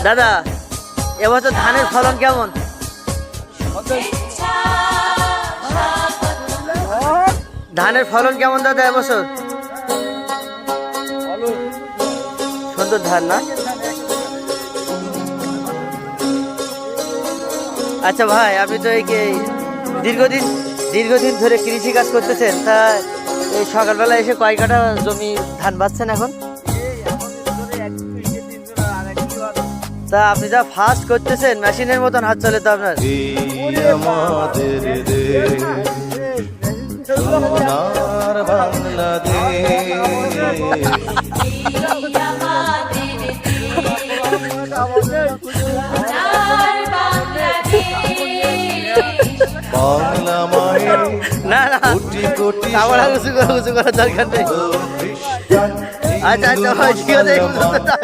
দাদা এবছর ধানের ফলন কেমন? ধানের ফলন কেমন দাদা এবছর? সুন্দর ধান না? আচ্ছা ভাই, আপনি তো এই দীর্ঘদিন ধরে কৃষি কাজ করতেছেন, তা এই সকালবেলা এসে কয় কাঠা জমি ধান বাঁচছেন এখন? তা আপনি যা ফাস্ট করতেছেন, মেশিনের মতন হাত চলে তো আপনার। না না, আমার উঁচু করার দরকার নেই। আচ্ছা আচ্ছা,